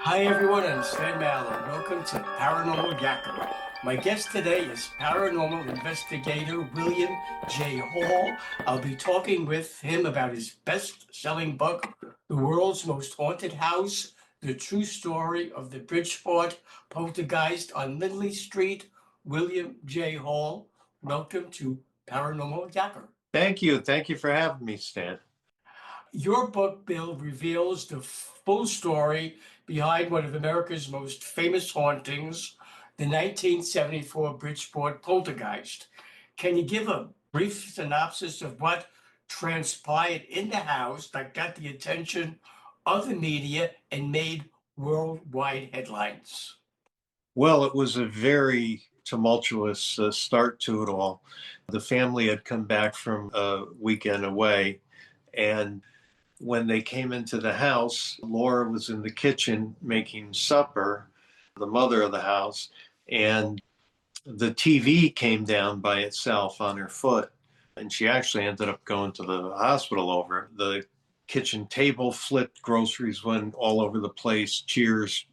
Hi everyone, I'm Sven Mallon. Welcome to Paranormal Yakker. My guest today is paranormal investigator William J. Hall. I'll be talking with him about his best-selling book, The World's Most Haunted House, The True Story of the Bridgeport Poltergeist on Lindley Street. William J. Hall, welcome to Paranormal Yakker. Thank you. Thank you for having me, Stan. Your book, Bill, reveals the full story behind one of America's most famous hauntings, the 1974 Bridgeport Poltergeist. Can you give a brief synopsis of what transpired in the house that got the attention of the media and made worldwide headlines? Well, it was a very tumultuous start to it all. The family had come back from a weekend away, and when they came into the house, Laura was in the kitchen making supper, the mother of the house, and the TV came down by itself on her foot. And she actually ended up going to the hospital over it. The kitchen table flipped, groceries went all over the place, cheers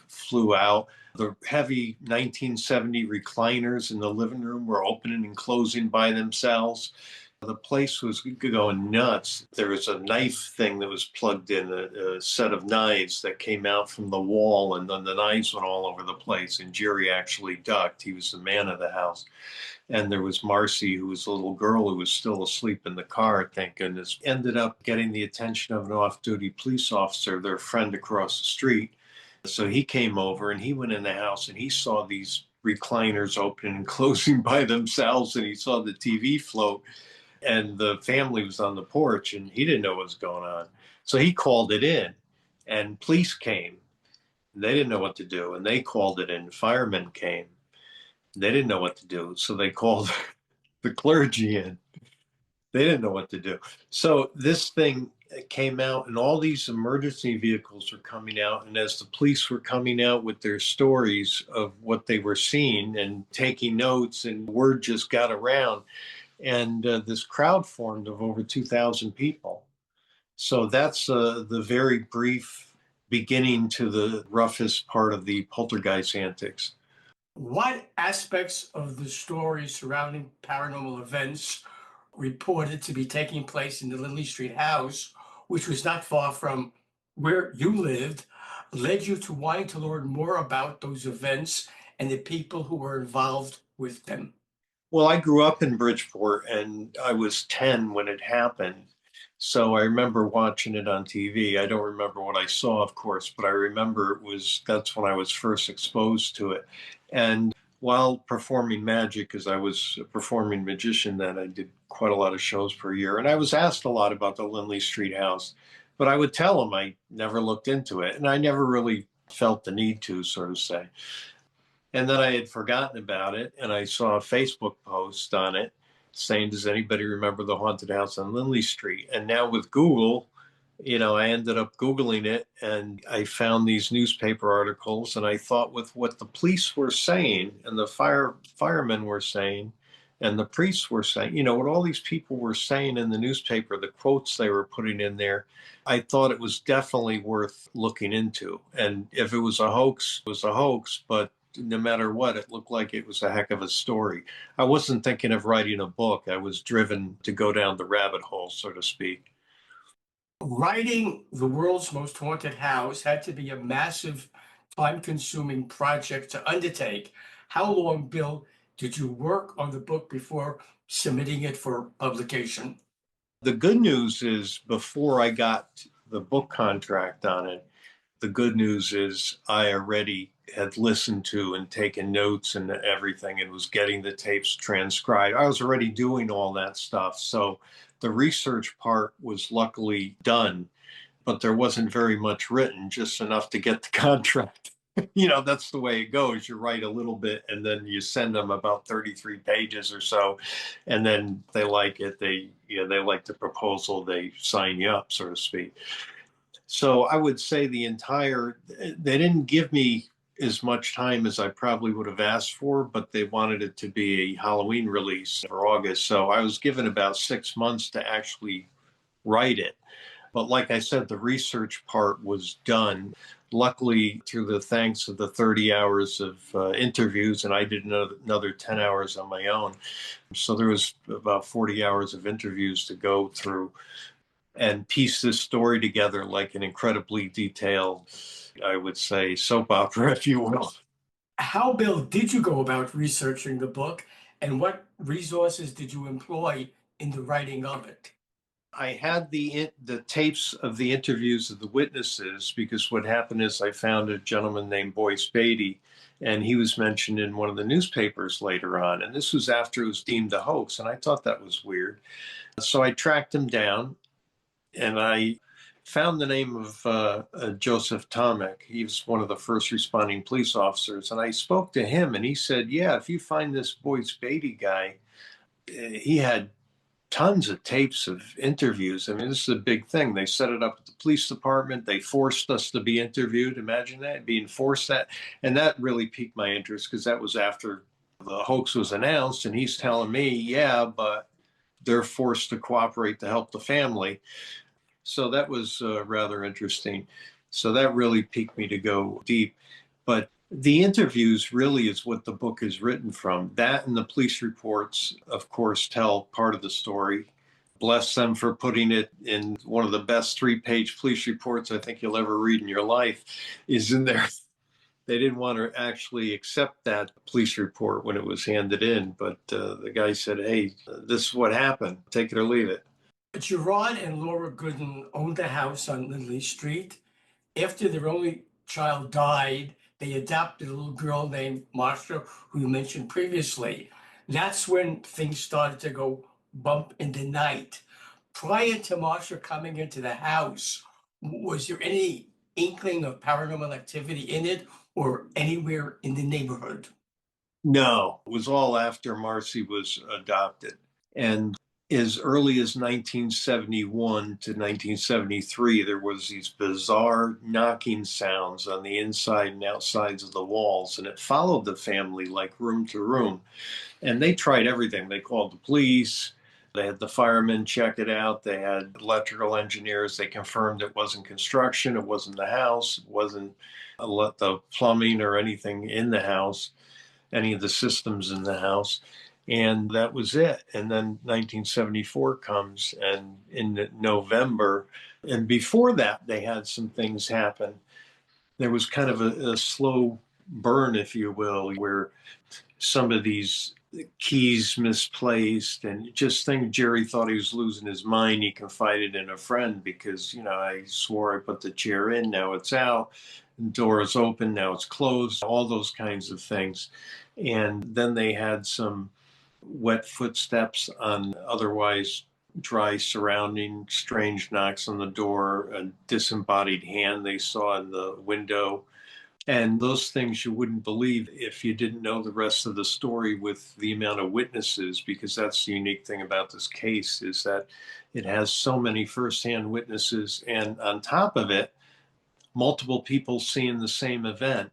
flew out. The heavy 1970 recliners in the living room were opening and closing by themselves. The place was going nuts. There was a knife thing that was plugged in, a set of knives that came out from the wall, and then the knives went all over the place. And Jerry actually ducked. He was the man of the house. And there was Marcia, who was a little girl who was still asleep in the car, thank goodness. Ended up getting the attention of an off-duty police officer, their friend across the street. So he came over and he went in the house and he saw these recliners opening and closing by themselves, and he saw the TV float. And the family was on the porch and he didn't know what was going on. So he called it in, and police came. They didn't know what to do, and they called it in. Firemen came. They didn't know what to do. So they called the clergy in. They didn't know what to do. So this thing came out, and all these emergency vehicles were coming out. And as the police were coming out with their stories of what they were seeing and taking notes, and word just got around, and this crowd formed of over 2,000 people. So that's the very brief beginning to the roughest part of the poltergeist antics. What aspects of the story surrounding paranormal events reported to be taking place in the Lindley Street house, which was not far from where you lived, led you to wanting to learn more about those events and the people who were involved with them? Well, I grew up in Bridgeport and I was 10 when it happened. So I remember watching it on TV. I don't remember what I saw, of course, but I remember that's when I was first exposed to it. And while performing magic, because I was a performing magician then, I did quite a lot of shows per year. And I was asked a lot about the Lindley Street house, but I would tell them I never looked into it. And I never really felt the need to, sort of say. And then I had forgotten about it, and I saw a Facebook post on it saying, "Does anybody remember the haunted house on Lindley Street?" And now with Google, I ended up Googling it, and I found these newspaper articles, and I thought, with what the police were saying and the firemen were saying and the priests were saying, what all these people were saying in the newspaper, the quotes they were putting in there, I thought it was definitely worth looking into. And if it was a hoax, it was a hoax, but no matter what, it looked like it was a heck of a story. I wasn't thinking of writing a book. I was driven to go down the rabbit hole, so to speak. Writing The World's Most Haunted House had to be a massive, time-consuming project to undertake. How long, Bill, did you work on the book before submitting it for publication? The good news is, before I got the book contract on it, the good news is I already had listened to and taken notes and everything, and was getting the tapes transcribed. I was already doing all that stuff. So the research part was luckily done, but there wasn't very much written, just enough to get the contract. That's the way it goes. You write a little bit and then you send them about 33 pages or so. And then they like it. They like the proposal. They sign you up, so to speak. So I would say they didn't give me as much time as I probably would have asked for, but they wanted it to be a Halloween release for August. So I was given about 6 months to actually write it. But like I said, the research part was done. luckily, through the thanks of the 30 hours of interviews, and I did another 10 hours on my own. So there was about 40 hours of interviews to go through and piece this story together like an incredibly detailed, I would say, soap opera, if you will. How, Bill, did you go about researching the book, and what resources did you employ in the writing of it? I had the tapes of the interviews of the witnesses because what happened is I found a gentleman named Boyce Beatty, and he was mentioned in one of the newspapers later on. And this was after it was deemed a hoax, and I thought that was weird. So I tracked him down, and I found the name of Joseph Tomek. He was one of the first responding police officers, and I spoke to him, and he said, "Yeah, if you find this Boyce Beatty guy, he had tons of tapes of interviews. I mean, this is a big thing. They set it up at the police department. They forced us to be interviewed. Imagine that, being forced that." And that really piqued my interest because that was after the hoax was announced. And he's telling me, yeah, but they're forced to cooperate to help the family. So that was rather interesting. So that really piqued me to go deep. But the interviews really is what the book is written from. That and the police reports, of course, tell part of the story. Bless them for putting it in one of the best 3-page police reports I think you'll ever read in your life is in there. They didn't want to actually accept that police report when it was handed in, but the guy said, "Hey, this is what happened. Take it or leave it." Gerard and Laura Goodin owned a house on Lindley Street. After their only child died, they adopted a little girl named Marcia, who you mentioned previously. That's when things started to go bump in the night. Prior to Marcia coming into the house, was there any inkling of paranormal activity in it or anywhere in the neighborhood? No, it was all after Marcy was adopted. And as early as 1971 to 1973, there was these bizarre knocking sounds on the inside and outsides of the walls, and it followed the family like room to room. And they tried everything. They called the police. They had the firemen check it out. They had electrical engineers. They confirmed it wasn't construction. It wasn't the house. It wasn't the plumbing or anything in the house, any of the systems in the house. And that was it. And then 1974 comes, and in November, and before that, they had some things happen. There was kind of a slow burn, if you will, where some of these keys misplaced and just think Jerry thought he was losing his mind. He confided in a friend because, I swore I put the chair in, now it's out. The door is open, now it's closed, all those kinds of things. And then they had some wet footsteps on otherwise dry surrounding, strange knocks on the door, a disembodied hand they saw in the window. And those things you wouldn't believe if you didn't know the rest of the story with the amount of witnesses, because that's the unique thing about this case is that it has so many firsthand witnesses. And on top of it, multiple people seeing the same event.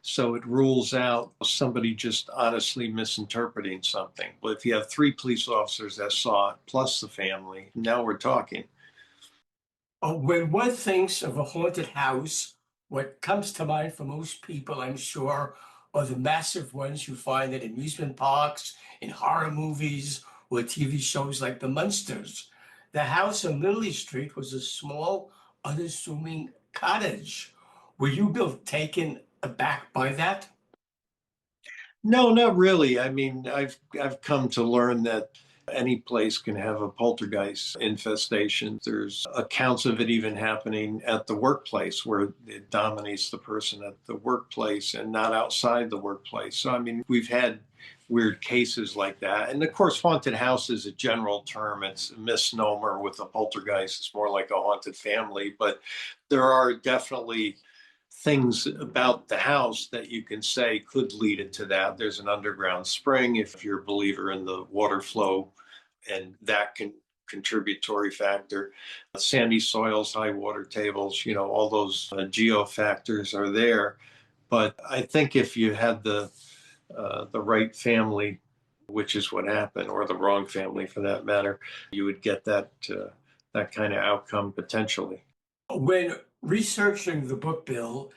So it rules out somebody just honestly misinterpreting something. But if you have 3 police officers that saw it, plus the family, now we're talking. When one thinks of a haunted house, what comes to mind for most people, I'm sure, are the massive ones you find at amusement parks, in horror movies, or TV shows like The Munsters. The house on Lindley Street was a small, unassuming cottage. Were you, Bill, taken aback by that? No, not really. I mean, I've come to learn that any place can have a poltergeist infestation. There's accounts of it even happening at the workplace where it dominates the person at the workplace and not outside the workplace. So, I mean, we've had weird cases like that. And of course, haunted house is a general term. It's a misnomer with a poltergeist. It's more like a haunted family, but there are definitely things about the house that you can say could lead into that. There's an underground spring if you're a believer in the water flow, and that can contributory factor. Sandy soils, high water tables, all those geo factors are there. But I think if you had the right family, which is what happened, or the wrong family for that matter, you would get that kind of outcome potentially. When Researching the book, Bill,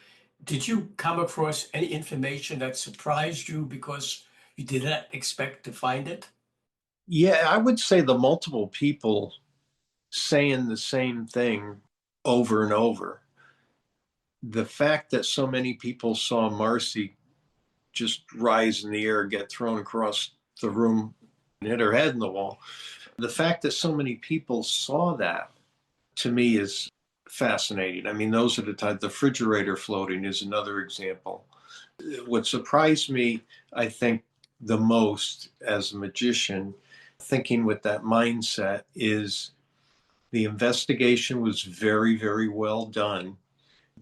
did you come across any information that surprised you because you did not expect to find it? Yeah, I would say the multiple people saying the same thing over and over. The fact that so many people saw Marcia just rise in the air, get thrown across the room, and hit her head in the wall. The fact that so many people saw that to me is fascinating. I mean, those are the type, the refrigerator floating is another example. What surprised me, I think, the most as a magician, thinking with that mindset, is the investigation was very, very well done.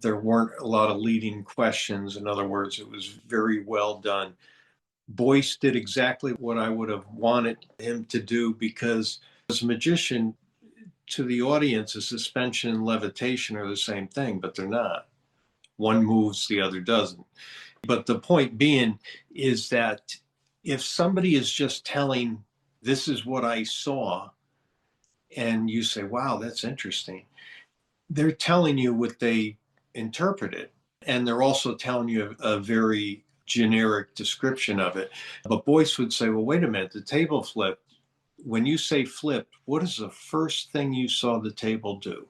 There weren't a lot of leading questions. In other words, it was very well done. Boyce did exactly what I would have wanted him to do because as a magician, to the audience, a suspension and levitation are the same thing, but they're not. One moves, the other doesn't. But the point being is that if somebody is just telling, this is what I saw, and you say, wow, that's interesting, they're telling you what they interpreted. And they're also telling you a very generic description of it. But Boyce would say, well, wait a minute, the table flipped. When you say flipped, what is the first thing you saw the table do?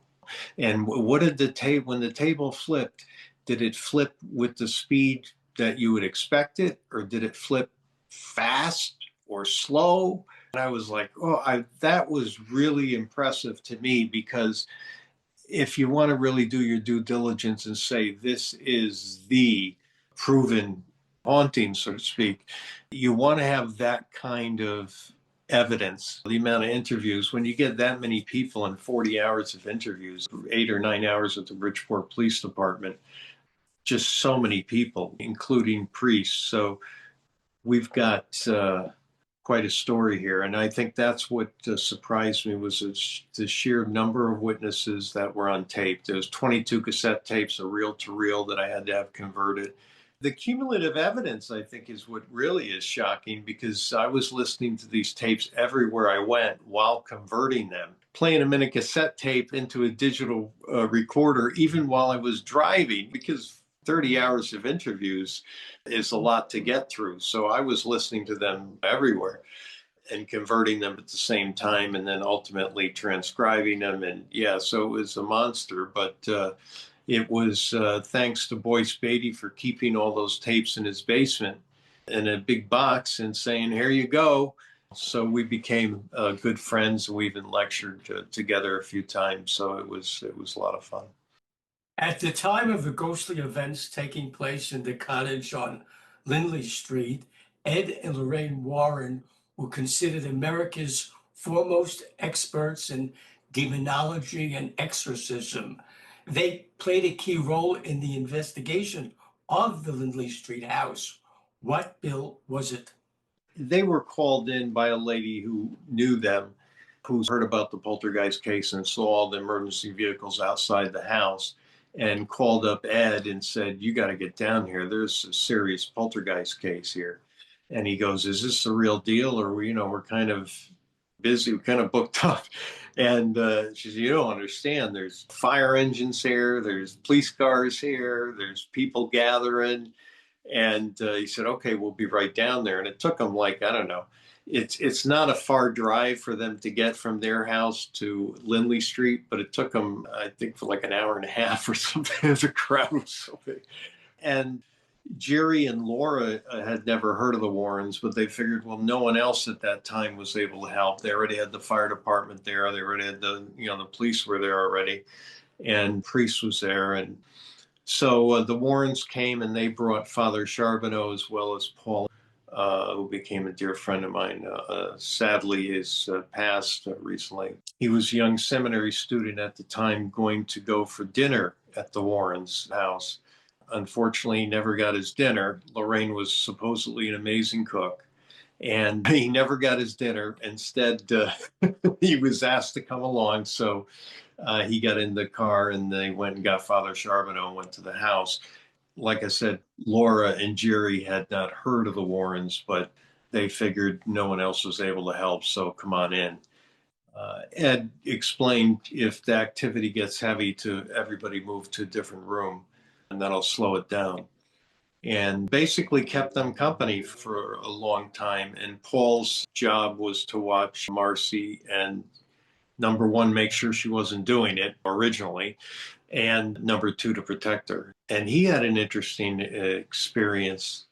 And what did the table, when the table flipped, did it flip with the speed that you would expect it, or did it flip fast or slow? And I was like, that was really impressive to me because if you want to really do your due diligence and say this is the proven haunting, so to speak, you want to have that kind of evidence. The amount of interviews, when you get that many people in 40 hours of interviews, 8 or 9 hours at the Bridgeport Police Department, just so many people, including priests. So we've got quite a story here. And I think that's what surprised me was the sheer number of witnesses that were on tape. There was 22 cassette tapes, a reel to reel that I had to have converted. The cumulative evidence, I think, is what really is shocking because I was listening to these tapes everywhere I went while converting them, playing them in a cassette tape into a digital recorder, even while I was driving, because 30 hours of interviews is a lot to get through. So I was listening to them everywhere and converting them at the same time and then ultimately transcribing them. And yeah, so it was a monster, but it was thanks to Boyce Beatty for keeping all those tapes in his basement in a big box and saying, here you go. So we became good friends. We even lectured together a few times. So it was a lot of fun. At the time of the ghostly events taking place in the cottage on Lindley Street, Ed and Lorraine Warren were considered America's foremost experts in demonology and exorcism. They played a key role in the investigation of the Lindley Street house. What, Bill, was it? They were called in by a lady who knew them, who's heard about the poltergeist case and saw all the emergency vehicles outside the house and called up Ed and said, you got to get down here. There's a serious poltergeist case here. And he goes, is this a real deal? Or, we're kind of busy, we're kind of booked up. And she said, you don't understand. There's fire engines here. There's police cars here. There's people gathering. And he said, okay, we'll be right down there. And it took them like, I don't know, it's not a far drive for them to get from their house to Lindley Street, but it took them, I think, for like an hour and a half or something. The crowd was so big. And Jerry and Laura had never heard of the Warrens, but they figured, well, no one else at that time was able to help. They already had the fire department there. They already had the police were there already. And priest was there. And so the Warrens came and they brought Father Charbonneau as well as Paul, who became a dear friend of mine. Sadly, is passed recently. He was a young seminary student at the time going to go for dinner at the Warrens' house. Unfortunately, he never got his dinner. Lorraine was supposedly an amazing cook, and he never got his dinner. Instead, he was asked to come along. So he got in the car and they went and got Father Charbonneau and went to the house. Like I said, Laura and Jerry had not heard of the Warrens, but they figured no one else was able to help, so come on in. Ed explained if the activity gets heavy, to everybody move to a different room, and that'll slow it down. And basically kept them company for a long time. And Paul's job was to watch Marcy and, number one, make sure she wasn't doing it originally, and number two, to protect her. And he had an interesting experience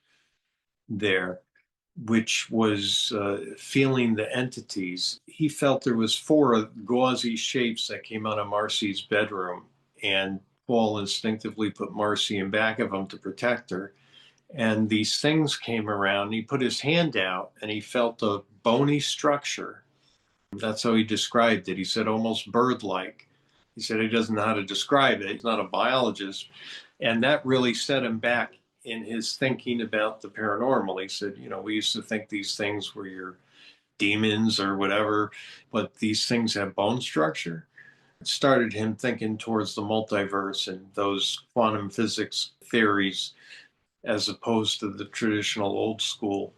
there, which was feeling the entities. He felt there was four gauzy shapes that came out of Marcy's bedroom, and Paul instinctively put Marcy in back of him to protect her. And these things came around. He put his hand out and he felt a bony structure. That's how he described it. He said almost bird-like. He said he doesn't know how to describe it. He's not a biologist. And that really set him back in his thinking about the paranormal. He said, we used to think these things were your demons or whatever, but these things have bone structure. It started him thinking towards the multiverse and those quantum physics theories, as opposed to the traditional old school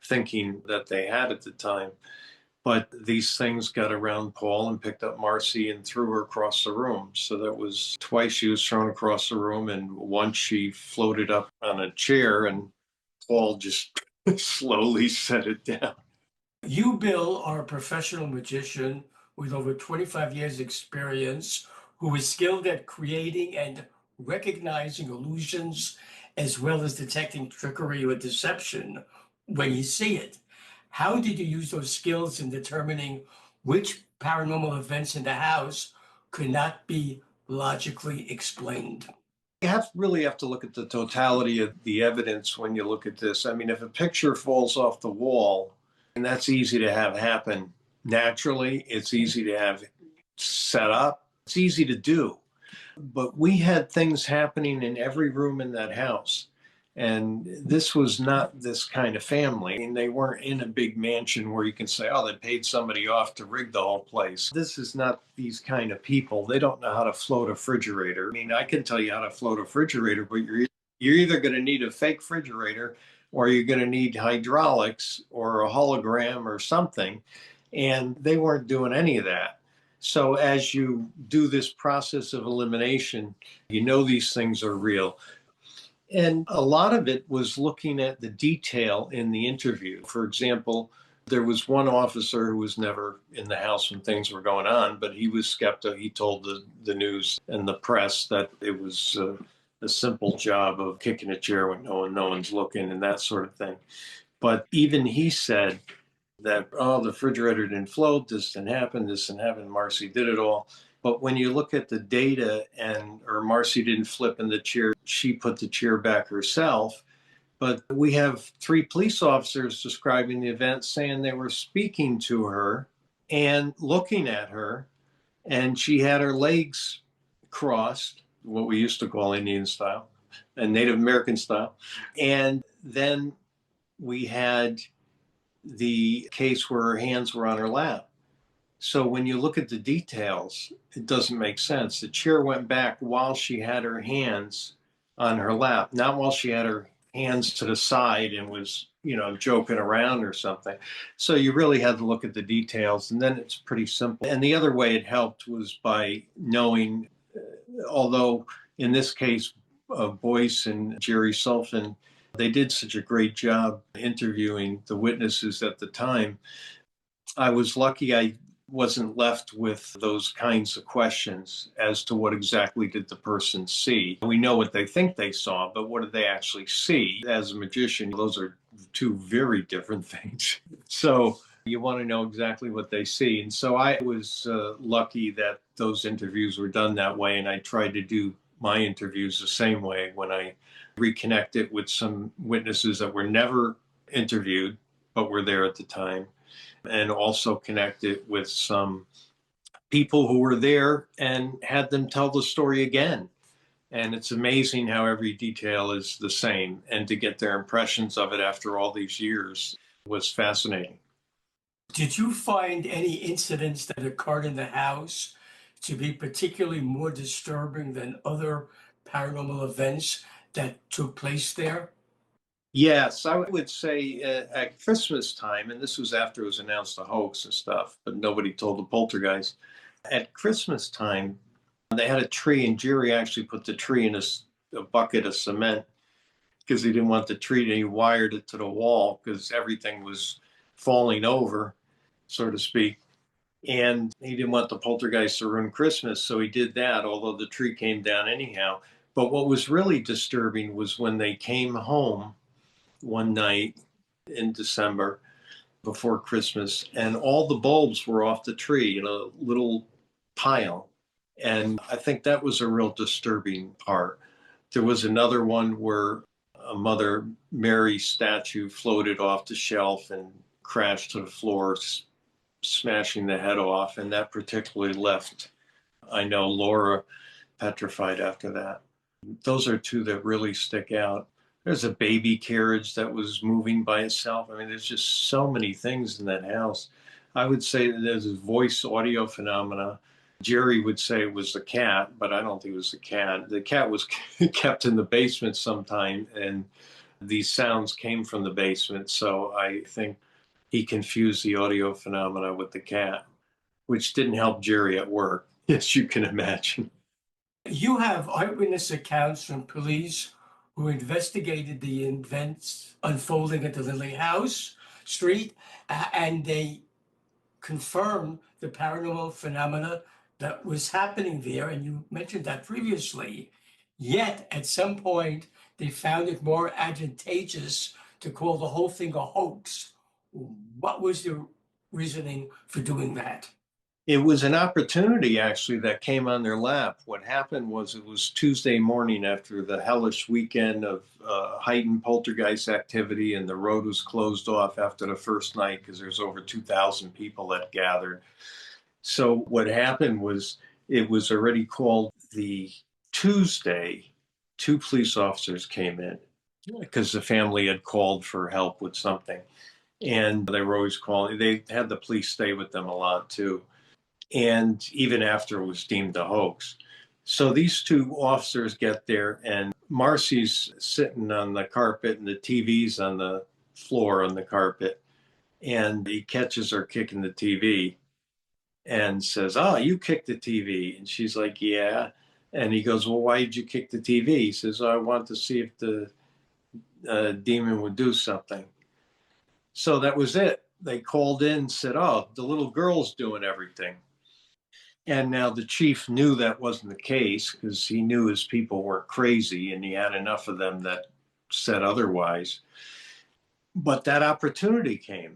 thinking that they had at the time. But these things got around Paul and picked up Marcy and threw her across the room. So that was twice she was thrown across the room, and once she floated up on a chair and Paul just slowly set it down. You, Bill, are a professional magician with over 25 years' experience who is skilled at creating and recognizing illusions as well as detecting trickery or deception when you see it. How did you use those skills in determining which paranormal events in the house could not be logically explained? You really have to look at the totality of the evidence when you look at this. I mean, if a picture falls off the wall, and that's easy to have happen naturally, it's easy to have set up, it's easy to do. But we had things happening in every room in that house. And this was not this kind of family. I mean, they weren't in a big mansion where you can say, oh, they paid somebody off to rig the whole place. This is not these kind of people. They don't know how to float a refrigerator. I mean, I can tell you how to float a refrigerator, but you're either going to need a fake refrigerator or you're going to need hydraulics or a hologram or something. And they weren't doing any of that. So as you do this process of elimination, these things are real. And a lot of it was looking at the detail in the interview. For example, there was one officer who was never in the house when things were going on, but he was skeptical. He told the news and the press that it was a simple job of kicking a chair when no one's looking and that sort of thing. But even he said that, oh, the refrigerator didn't float, this didn't happen, Marcy did it all. But when you look at the data, or Marcy didn't flip in the chair, she put the chair back herself. But we have 3 police officers describing the event, saying they were speaking to her and looking at her, and she had her legs crossed, what we used to call Indian style and Native American style. And then we had the case where her hands were on her lap. So when you look at the details, it doesn't make sense. The chair went back while she had her hands on her lap, not while she had her hands to the side and was, joking around or something. So you really had to look at the details, and then it's pretty simple. And the other way it helped was by knowing, although in this case, Boyce and Jerry Sullivan, they did such a great job interviewing the witnesses at the time. I was lucky I wasn't left with those kinds of questions as to what exactly did the person see. We know what they think they saw, but what did they actually see? As a magician, those are 2 very different things. So you want to know exactly what they see. And so I was lucky that those interviews were done that way. And I tried to do my interviews the same way when I reconnected with some witnesses that were never interviewed, but were there at the time. And also connected with some people who were there and had them tell the story again. And it's amazing how every detail is the same. And to get their impressions of it after all these years was fascinating. Did you find any incidents that occurred in the house to be particularly more disturbing than other paranormal events that took place there? Yes, I would say at Christmas time, and this was after it was announced a hoax and stuff, but nobody told the poltergeist. At Christmas time, they had a tree, and Jerry actually put the tree in a bucket of cement because he didn't want the tree, and he wired it to the wall because everything was falling over, so to speak. And he didn't want the poltergeist to ruin Christmas, so he did that, although the tree came down anyhow. But what was really disturbing was when they came home one night in December before Christmas, and all the bulbs were off the tree in a little pile. And I think that was a real disturbing part. There was another one where a Mother Mary statue floated off the shelf and crashed to the floor, smashing the head off. And that particularly left, I know, Laura petrified after that. Those are two that really stick out. There's a baby carriage that was moving by itself. I mean, there's just so many things in that house. I would say that there's a voice audio phenomena. Jerry would say it was the cat, but I don't think it was the cat. The cat was kept in the basement sometime, and these sounds came from the basement. So I think he confused the audio phenomena with the cat, which didn't help Jerry at work, as you can imagine. You have eyewitness accounts from police who investigated the events unfolding at the Lindley House Street, and they confirmed the paranormal phenomena that was happening there. And you mentioned that previously. Yet, at some point, they found it more advantageous to call the whole thing a hoax. What was the reasoning for doing that? It was an opportunity actually that came on their lap. What happened was it was Tuesday morning after the hellish weekend of heightened poltergeist activity, and the road was closed off after the first night because there's over 2,000 people that gathered. So what happened was it was already called the Tuesday. Two police officers came in because the family had called for help with something. And they were always calling. They had the police stay with them a lot too. And even after it was deemed a hoax. So these two officers get there, and Marcy's sitting on the carpet, and the TV's on the floor on the carpet. And he catches her kicking the TV and says, "Oh, you kicked the TV." And she's like, "Yeah." And he goes, "Well, why did you kick the TV?" He says, "Oh, I want to see if the demon would do something." So that was it. They called in and said, "Oh, the little girl's doing everything." And now the chief knew that wasn't the case because he knew his people weren't crazy, and he had enough of them that said otherwise. But that opportunity came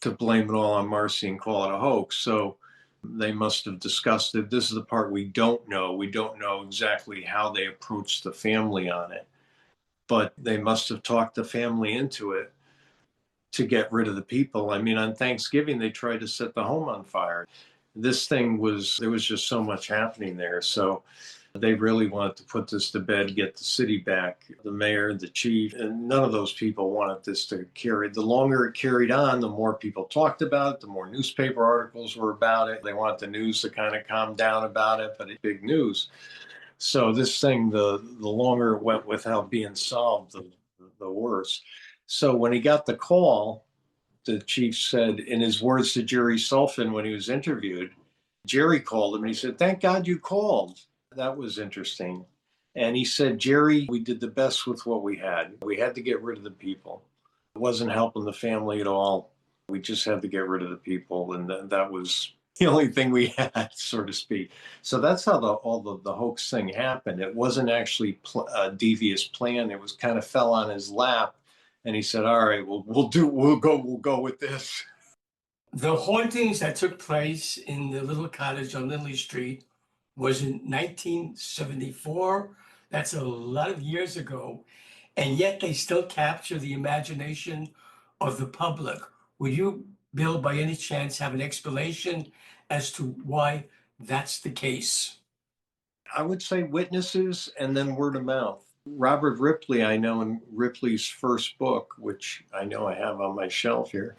to blame it all on Marcy and call it a hoax. So they must have discussed it. This is the part we don't know. We don't know exactly how they approached the family on it, but they must have talked the family into it to get rid of the people. I mean, on Thanksgiving, they tried to set the home on fire. There was just so much happening there. So they really wanted to put this to bed, get the city back. The mayor, the chief, and none of those people wanted this to carry. The longer it carried on, the more people talked about it, the more newspaper articles were about it. They want the news to kind of calm down about it, but it's big news. So this thing, the longer it went without being solved, the worse. So when he got the call, the chief said, in his words to Jerry Sullivan when he was interviewed, Jerry called him and he said, "Thank God you called." That was interesting. And he said, "Jerry, we did the best with what we had. We had to get rid of the people. It wasn't helping the family at all. We just had to get rid of the people." And that was the only thing we had, so to speak. So that's how the hoax thing happened. It wasn't actually a devious plan. It was kind of fell on his lap. And he said, "All right, we'll go with this." The hauntings that took place in the little cottage on Lindley Street was in 1974. That's a lot of years ago. And yet they still capture the imagination of the public. Would you, Bill, by any chance, have an explanation as to why that's the case? I would say witnesses and then word of mouth. Robert Ripley, I know in Ripley's first book, which I know I have on my shelf here,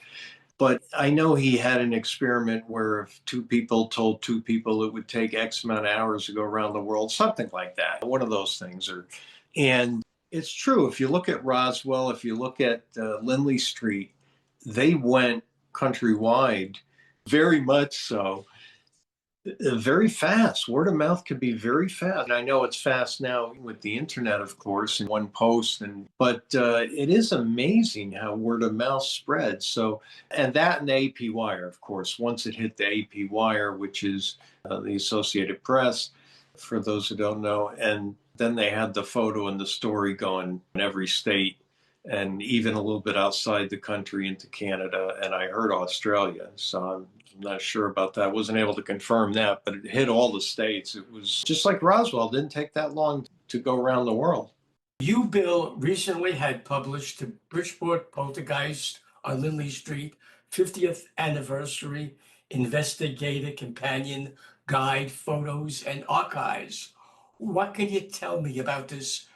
but I know he had an experiment where if two people told two people it would take X amount of hours to go around the world, something like that, one of those things. And It's true. If you look at Roswell, if you look at Lindley Street, they went countrywide, very much so. Very fast. Word of mouth could be very fast. And I know it's fast now with the internet, of course, in one post. But it is amazing how word of mouth spreads. So, and that and the AP Wire, of course. Once it hit the AP Wire, which is the Associated Press, for those who don't know, and then they had the photo and the story going in every state, and even a little bit outside the country into Canada, and I heard Australia. So I'm not sure about that. I wasn't able to confirm that, but it hit all the states. It was just like Roswell. It didn't take that long to go around the world. You, Bill, recently had published the Bridgeport Poltergeist on Lindley Street 50th Anniversary Investigator Companion Guide, Photos, and Archives. What can you tell me about this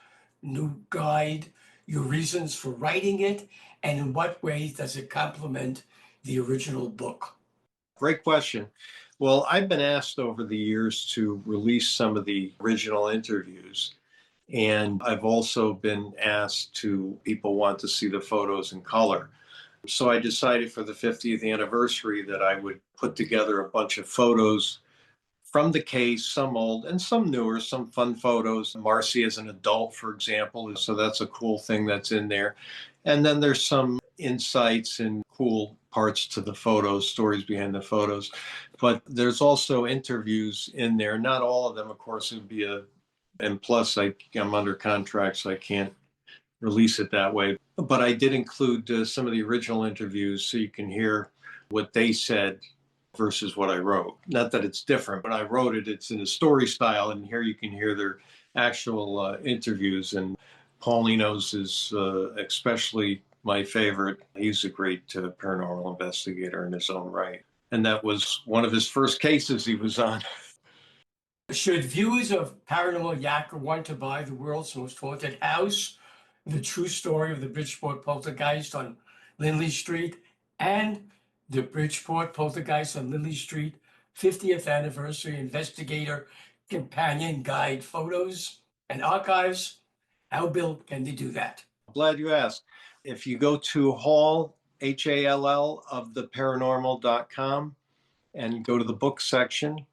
new guide, your reasons for writing it, and in what ways does it complement the original book? Great question. Well, I've been asked over the years to release some of the original interviews. And I've also been asked to, people want to see the photos in color. So I decided for the 50th anniversary that I would put together a bunch of photos from the case, some old and some newer, some fun photos. Marcia as an adult, for example. So that's a cool thing that's in there. And then there's some insights and cool parts to the photos, stories behind the photos. But there's also interviews in there. Not all of them, of course, would be and plus I'm under contract, so I can't release it that way. But I did include some of the original interviews so you can hear what they said versus what I wrote. Not that it's different, but I wrote it, it's in a story style, and here you can hear their actual interviews. And Paulino's is especially my favorite. He's a great paranormal investigator in his own right. And that was one of his first cases he was on. Should viewers of Paranormal Yakker want to buy the world's most haunted house, the true story of the Bridgeport Poltergeist on Lindley Street, and the Bridgeport Poltergeist on Lindley Street 50th Anniversary Investigator Companion Guide, Photos and Archives? How, Bill, can they do that? Glad you asked. If you go to Hall, HALL, of the paranormal.com and go to the book section,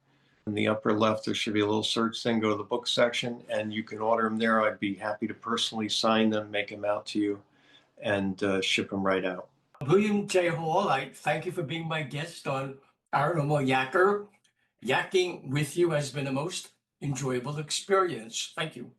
in the upper left, there should be a little search thing. Go to the book section and you can order them there. I'd be happy to personally sign them, make them out to you, and ship them right out. William J. Hall, I thank you for being my guest on Paranormal Yakker. Yakking with you has been a most enjoyable experience. Thank you.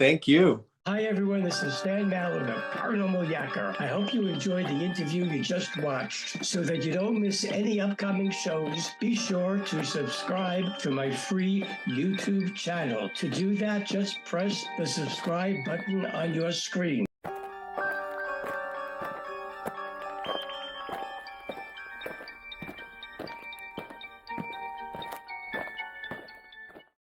Thank you. Hi, everyone. This is Stan Mallard of Paranormal Yakker. I hope you enjoyed the interview you just watched. So that you don't miss any upcoming shows, be sure to subscribe to my free YouTube channel. To do that, just press the subscribe button on your screen.